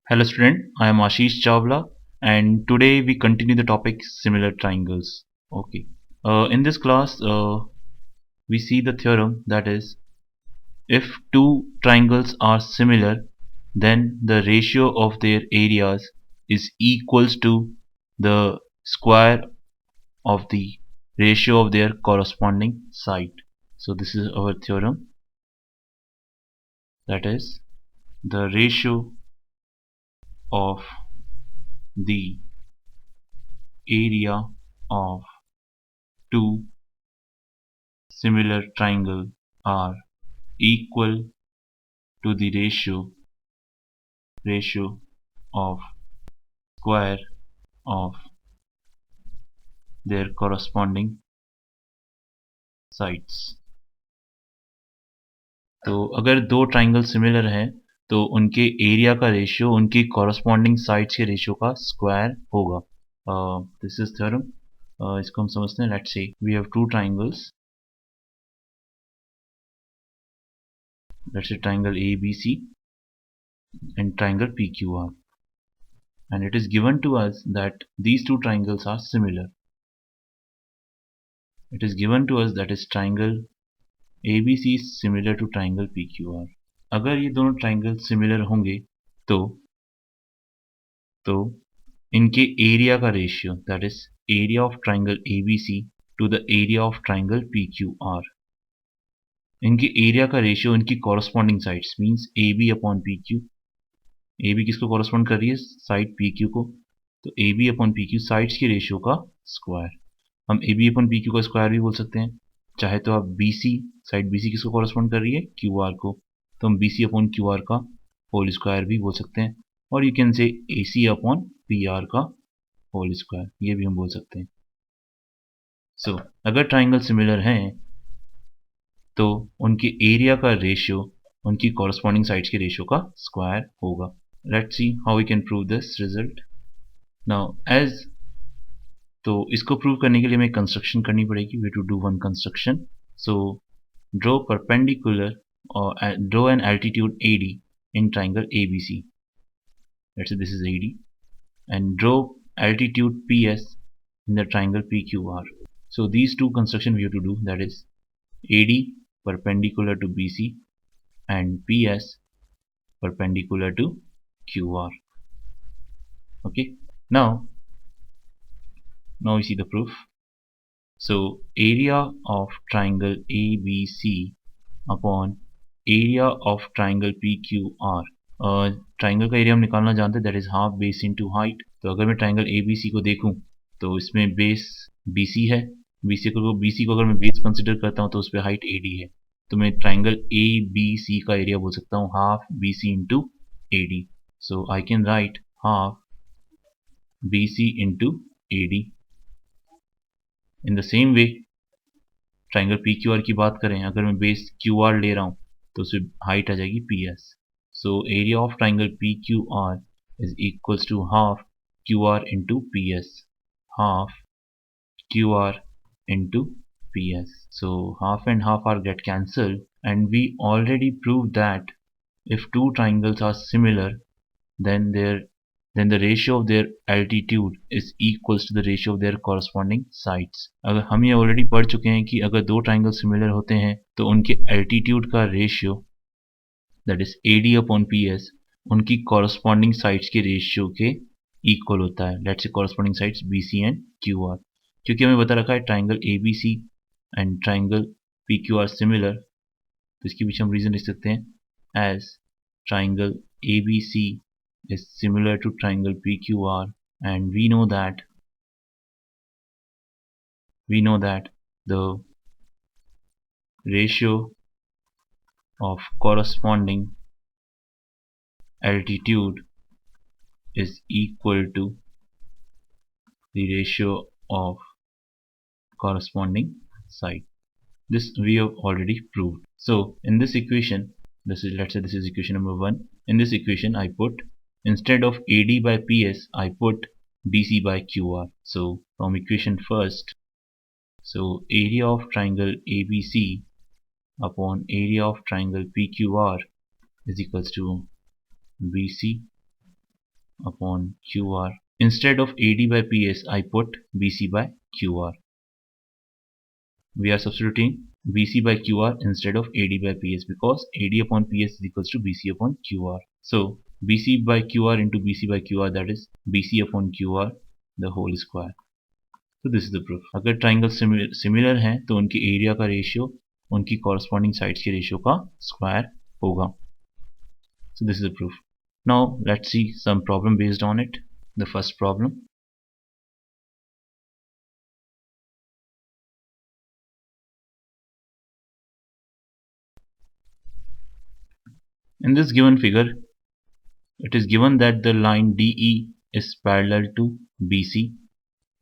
Hello student, I am Ashish Chawla and today we continue the topic similar triangles. Okay. In this class we see the theorem that is if two triangles are similar then the ratio of their areas is equals to the square of the ratio of their corresponding side. So this is our theorem, that is the ratio of the area of two similar triangle are equal to the ratio of square of their corresponding sides. तो अगर दो triangle similar हैं तो उनके area का ratio उनकी corresponding sides के ratio का स्क्वायर होगा. This is theorem. इसको हम समझते हैं. Let's say we have two triangles. Let's say triangle ABC and triangle PQR, and it is given to us that these two triangles are similar. It is given to us that is triangle ABC is similar to triangle PQR. अगर ये दोनों triangle similar होंगे तो इनके area का ratio that is area of triangle ABC to the area of triangle PQR, इनके area का ratio इनकी corresponding sides means AB upon PQ. AB किसको कॉरस्पॉन्ड कर रही है? साइड PQ को. तो AB अपॉन PQ साइड्स के रेशियो का स्क्वायर. हम AB अपॉन PQ का स्क्वायर भी बोल सकते हैं. चाहे तो आप BC, साइड BC किसको कॉरस्पॉन्ड कर रही है? QR को. तो हम BC अपॉन QR का होल स्क्वायर भी बोल सकते हैं. और you can say AC upon PR का होल स्क्वायर, ये भी हम बोल सकते हैं. सो अगर ट्राइंगल सिमिलर हैं तो उनके एरिया का रेशियो उनकी कॉरस्पॉन्डिंग साइड्स के रेशियो का स्क्वायर होगा. Let's see how we can prove this result. Now as तो इसको प्रूव करने के लिए हमें कंस्ट्रक्शन करनी पड़ेगी. We to do one construction. So draw perpendicular और draw an altitude AD in triangle ABC. Let's say this is AD, and draw altitude PS in the triangle PQR. So these two construction we have to do, that is AD perpendicular to BC and PS perpendicular to QR. Okay, now we see the proof. So area of triangle ABC upon area of triangle PQR. Triangle का area हम निकालना जानते हैं, that is half base into height. तो अगर मैं triangle ABC को देखूं तो इसमें बेस BC है. BC को अगर मैं बेस कंसिडर करता हूं तो उस पर हाइट AD है. तो मैं ट्राइंगल ABC का एरिया बोल सकता हूं half BC into AD. So I can write half BC into AD. In the same way triangle PQR की बात करें, अगर मैं बेस QR ले रहा हूं तो उसमें हाइट आ जाएगी PS. So area of triangle PQR is equals to half QR into PS. Half QR into PS. So half and half are get cancelled, and we already proved that if two triangles are similar, then the ratio of their altitude is equals to the ratio of their corresponding sides. अगर हम ये already पढ़ चुके हैं कि अगर दो triangle similar होते हैं तो उनके एल्टीट्यूड का ratio that is AD upon PS उनकी कॉरस्पॉन्डिंग साइड्स के रेशियो के इक्वल होता है. Let's say corresponding sides BC and QR. क्योंकि हमें बता रखा है triangle ABC and triangle PQR similar, तो इसके पीछे हम रीजन लिख सकते हैं as triangle ABC is similar to triangle PQR, and we know that the ratio of corresponding altitude is equal to the ratio of corresponding side. This we have already proved. So in this equation, let's say this is equation number 1. In this equation I put, instead of AD by PS I put BC by QR. So from equation first, so area of triangle ABC upon area of triangle PQR is equals to BC upon QR. Instead of AD by PS, I put BC by QR. We are substituting BC by QR instead of AD by PS because AD upon PS is equals to BC upon QR. So BC by QR into BC by QR, that is BC upon QR the whole square. So this is the proof. अगर triangle similar हैं तो उनकी area का ratio उनकी corresponding sides के ratio का square होगा. So this is the proof. Now let's see some problem based on it. The first problem. In this given figure, it is given that the line DE is parallel to BC,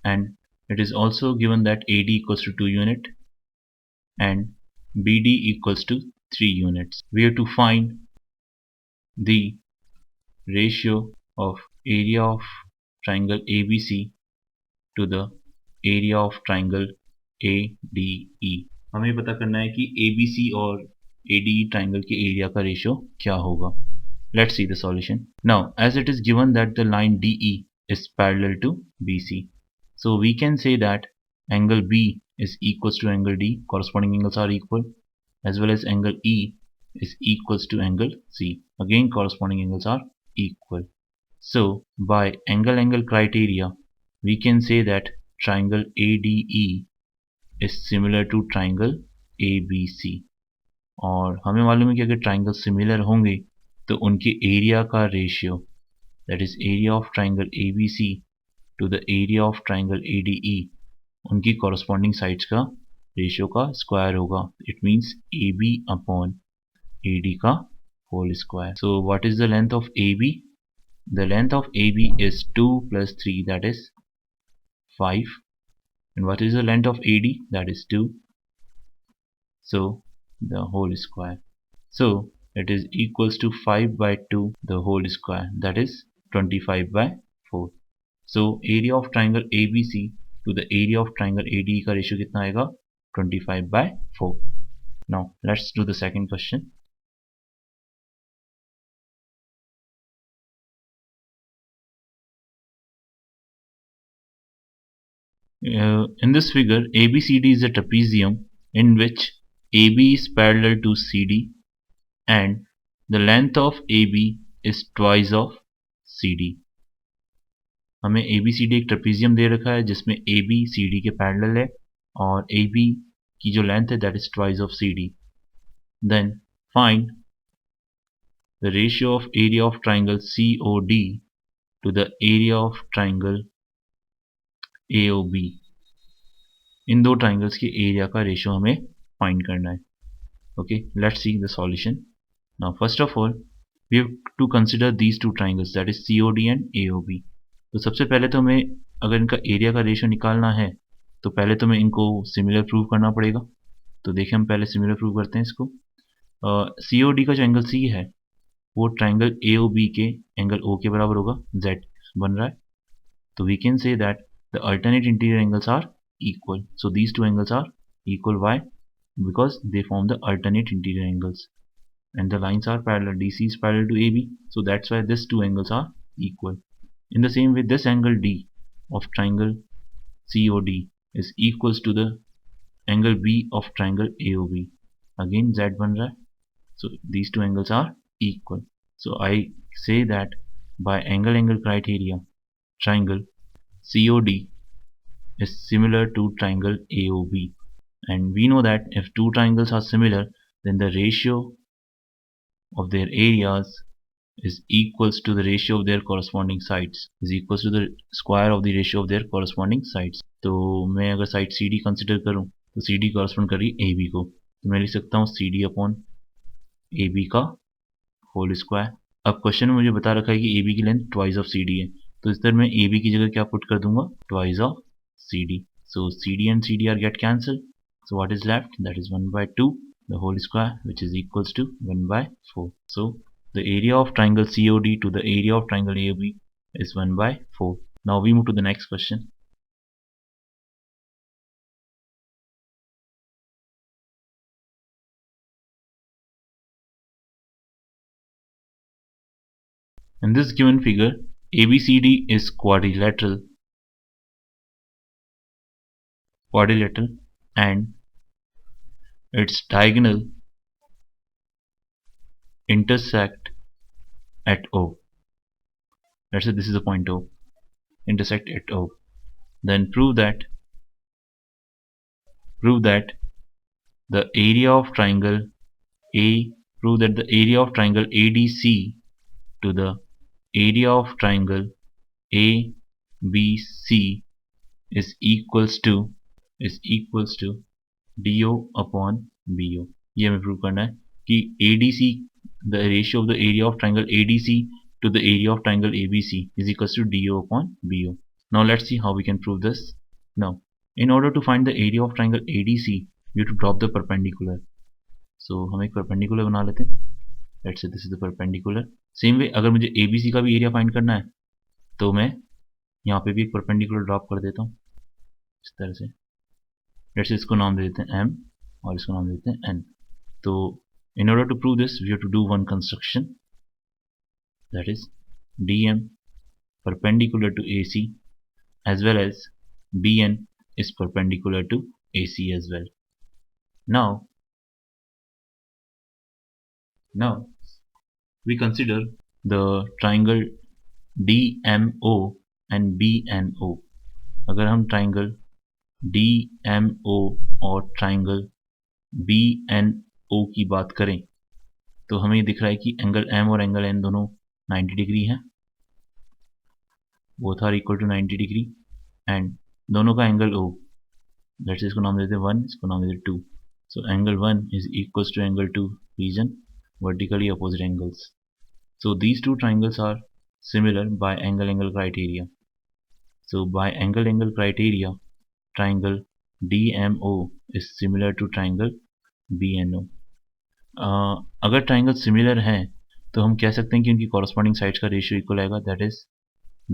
and it is also given that AD equals to 2 unit and BD equals to 3 units. We have to find the ratio of area of triangle ABC to the area of triangle ADE. हमें पता करना है कि ABC और ADE triangle के area का ratio क्या होगा. Let's see the solution. Now, as it is given that the line DE is parallel to BC, so we can say that angle B is equals to angle D, corresponding angles are equal, as well as angle E is equals to angle C. Again, corresponding angles are equal. So, by angle criteria, we can say that triangle ADE is similar to triangle ABC. और हमें मालूम है कि अगर triangle similar होंगे तो उनके area का ratio, that is area of triangle ABC to the area of triangle ADE, उनकी कॉरस्पॉन्डिंग साइड्स का रेशियो का स्क्वायर होगा. It means AB upon AD का whole square. So what is the length of AB? The length of AB is 2 plus 3, that is 5. And what is the length of AD? That is 2. So the whole square. So it is equals to 5 by 2 the whole square, that is 25 by 4. So area of triangle ABC to the area of triangle ADE का ratio कितना आएगा? 25 by 4. Now let's do the second question. In this figure, ABCD is a trapezium in which AB is parallel to CD and the length of AB is twice of CD. हमें ABCD एक trapezium दे रखा है जिसमें AB CD के parallel है और AB की जो लेंथ है that is twice of CD. Then find the ratio of area of triangle COD to the area of triangle AOB. इन दो ट्राइंगल्स के एरिया का रेशियो हमें फाइंड करना है. Okay, let's see the solution. Now first of all we have to consider these two triangles, that is COD and AOB. तो सबसे पहले तो हमें अगर इनका एरिया का रेशियो निकालना है तो पहले तो हमें इनको सिमिलर प्रूव करना पड़ेगा. तो देखिए हम पहले सिमिलर प्रूव करते हैं इसको. COD का जो एंगल C है वो ट्राइंगल AOB के एंगल O के बराबर होगा. Z बन रहा है तो we can say that the alternate interior angles are equal. So these two angles are equal. Why? Because they form the alternate interior angles and the lines are parallel. DC is parallel to AB, so that's why these two angles are equal. In the same way, this angle D of triangle COD is equals to the angle B of triangle AOB. Again Z बन रहा है, so these two angles are equal. So I say that by angle criteria, triangle COD is similar to triangle AOB, and we know that if two triangles are similar then the ratio of their areas is equals to the ratio of their corresponding sides, is equals to the square of the ratio of their corresponding sides. तो मैं अगर side CD consider करूं तो CD correspond कर रही है AB को, तो मैं लिख सकता हूँ CD अपॉन AB का होल स्क्वायर. अब क्वेश्चन में मुझे बता रखा है कि AB की लेंथ ट्वाइस ऑफ CD है, तो इस तरह मैं AB की जगह क्या पुट कर दूंगा? Twice of CD. So CD and CD are get cancelled. So what is left? That is 1 by 2 the whole square, which is equals to 1 by 4. So the area of triangle COD to the area of triangle AOB is 1 by 4. Now we move to the next question. In this given figure, ABCD is quadrilateral and its diagonal intersect at O. Let's say this is the point O, intersect at O. Then prove that the area of triangle A prove that the area of triangle ADC to the area of triangle ABC is equals to DO upon BO. ये हमें prove करना है कि ADC the ratio of the area of triangle ADC to the area of triangle ABC is equals to DO upon BO. Now let's see how we can prove this. Now in order to find the area of triangle ADC you have to drop the perpendicular. So हम एक perpendicular बना लेते हैं. Let's say this is the perpendicular. Same way अगर मुझे ABC का भी area find करना है तो मैं यहाँ पे भी एक perpendicular ड्रॉप कर देता हूँ इस तरह से. लेट्स से इसको नाम दे देते हैं M और इसको नाम दे देते हैं N. तो in order to prove this we have to do one construction, that is DM perpendicular to AC as well as BN is perpendicular to AC as well. Now we consider the triangle DMO and BNO. अगर हम triangle DMO और triangle BNO की बात करें तो हमें दिख रहा है कि एंगल M और एंगल N दोनों 90 डिग्री हैं, both are equal to 90 degree and दोनों का एंगल O, लेट्स इसको नाम देते हैं 1, इसको नाम देते हैं 2. So angle 1 is equals to angle 2 reason vertically opposite angles. So these two triangles are similar by angle criteria. So by angle criteria, triangle DMO is similar to triangle BNO. अगर triangle similar हैं तो हम कह सकते हैं कि उनकी corresponding sides का रेशियो इक्वल आएगा, that is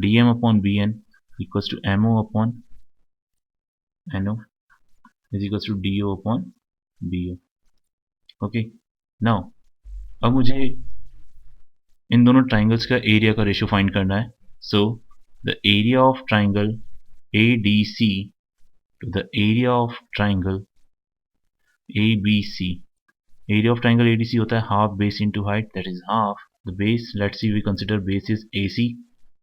DM upon BN equals to MO upon NO is equals to DO upon BO. Okay, now अब मुझे इन दोनों ट्राइंगल्स का एरिया का रेशियो फाइंड करना है. So the area of triangle ADC to the area of triangle ABC. Area of triangle ADC होता है half base into height, that is half the base. Let's see we consider base is AC,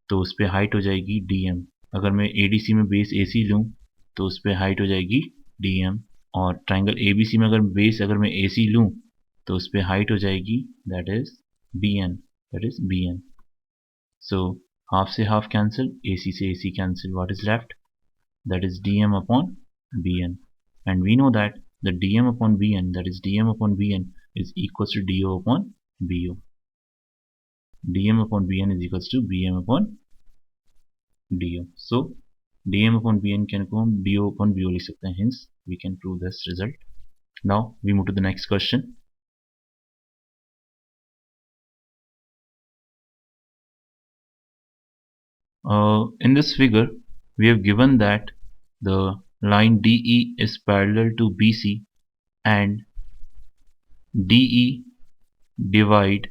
तो उस पर height हो जाएगी DM. अगर मैं ADC में बेस AC लूँ तो उस पर हाइट हो जाएगी DM. और ट्राइंगल ABC में अगर मैं AC लूँ तो उस पर हाइट हो जाएगी that is BN. So half से हाफ कैंसिल, AC से AC cancel, what is left, that is DM upon BN. And we know that the DM upon BN, that is DM upon BN is equals to DO upon BO. DM upon BN is equals to BM upon DO. So DM upon BN can come DO upon BO लिख सकते हैं, hence we can prove this result. Now we move to the next question. In this figure we have given that the line DE is parallel to BC and DE divide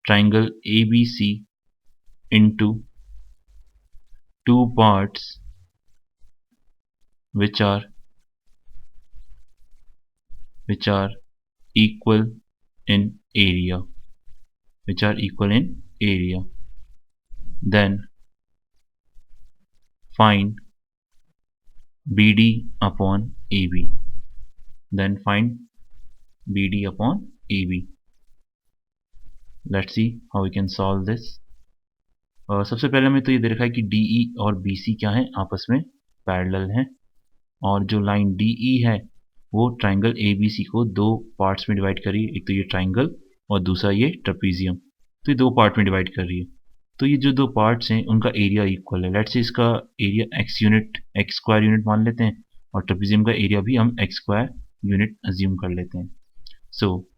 triangle ABC into two parts which are equal in area, then find BD upon AB. Let's see how we can solve this. सबसे पहले हमें तो ये दे रखा है कि DE और BC क्या है, आपस में पैरेलल हैं, और जो लाइन DE है वो ट्राइंगल ABC को दो पार्ट्स में डिवाइड कर रही है, एक तो ये ट्राइंगल और दूसरा ये ट्रेपीजियम, तो ये दो पार्ट में डिवाइड कर रही है. तो ये जो दो पार्ट्स हैं उनका एरिया इक्वल है. लेट्स से इसका एरिया x स्क्वायर यूनिट मान लेते हैं और ट्रेपीजियम का एरिया भी हम x स्क्वायर यूनिट अज्यूम कर लेते हैं. सो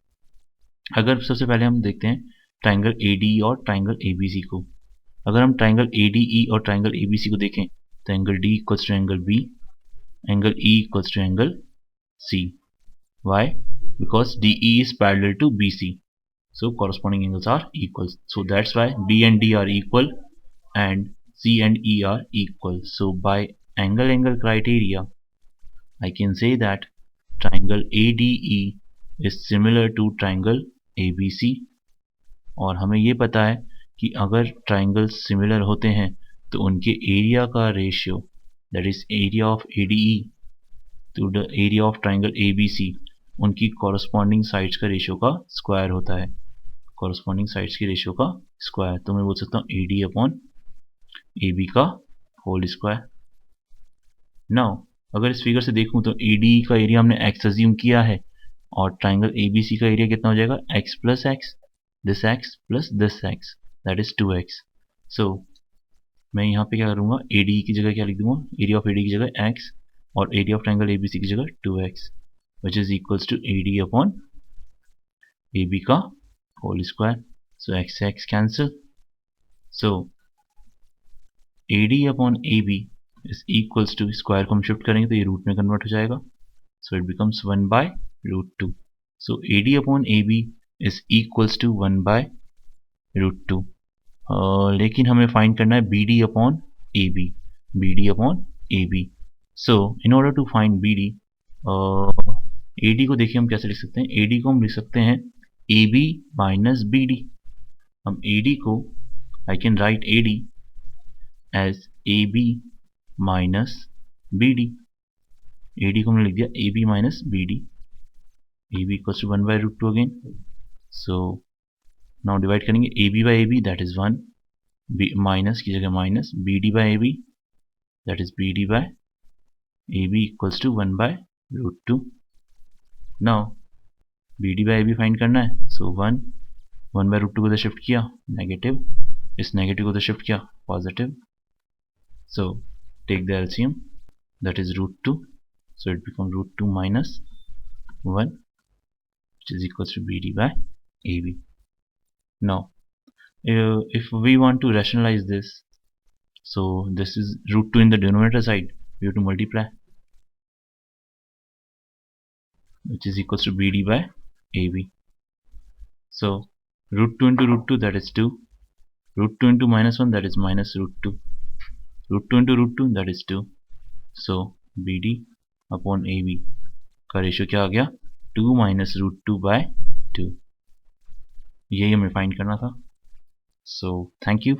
अगर सबसे पहले हम देखते हैं ट्राइंगल ADE और ट्राइंगल ABC को. अगर हम ट्राइंगल ADE और ट्राइंगल ABC को देखें तो angle D equals to angle B, angle E equals to angle C. Why? Because DE is parallel to BC, so corresponding angles are equal. So that's why B and D are equal and C and E are equal. So by angle criteria, I can say that triangle ADE is similar to triangle ABC. और हमें ये पता है कि अगर triangles similar होते हैं तो उनके एरिया का ratio, that is area of ADE to the area of triangle ABC, उनकी कॉरस्पॉन्डिंग साइड्स का रेशियो का स्क्वायर होता है, कॉरस्पॉन्डिंग साइड्स की रेशियो का स्क्वायर। तो मैं बोल सकता हूँ AD अपॉन AB का होल स्क्वायर। नाउ अगर इस फिगर से देखूं तो ADE का एरिया हमने x अज्यूम किया है और ट्राइंगल ABC का एरिया कितना हो जाएगा, x plus x, this x plus this x, that is 2x। सो मैं यहाँ पे क्या करूँगा, ADE की जगह क्या लिख दूंगा, एरिया ऑफ ADE की जगह x और एरिया ऑफ ट्राइंगल ABC की जगह 2x, which is equals to AD upon AB का whole square. So x x cancel, so AD upon AB is equals to, square को हम शिफ्ट करेंगे तो ये रूट में कन्वर्ट हो जाएगा, so it becomes 1 by root 2. So AD upon AB is equals to 1 by root 2. लेकिन हमें फाइंड करना है BD upon AB, BD upon AB. So in order to find BD, AD को देखिए हम कैसे लिख सकते हैं, AD को हम लिख सकते हैं AB minus BD. हम AD को, I can write AD as AB minus BD. AD को हमने लिख दिया AB minus BD. AB equals to 1 by root 2 again. So now divide करेंगे AB by AB, that is 1, minus की जगह minus, BD by AB, that is BD by AB equals to 1 by root 2. Now BD by AB find करना है, so 1 by root 2 को तो shift किया negative, इस negative को तो शिफ्ट किया positive, so take the LCM, that is root 2, so it becomes root 2 minus 1, which is equals to BD by AB. Now if we want to rationalize this, so this is root 2 in the denominator side, we have to multiply, which is equals to BD by AB. So root 2 into root 2, that is 2, root 2 into minus 1, that is minus root 2, root 2 into root 2, that is 2, so BD upon AB का ratio क्या आ गया, 2 minus root 2 by 2. यही हमें find करना था. So thank you.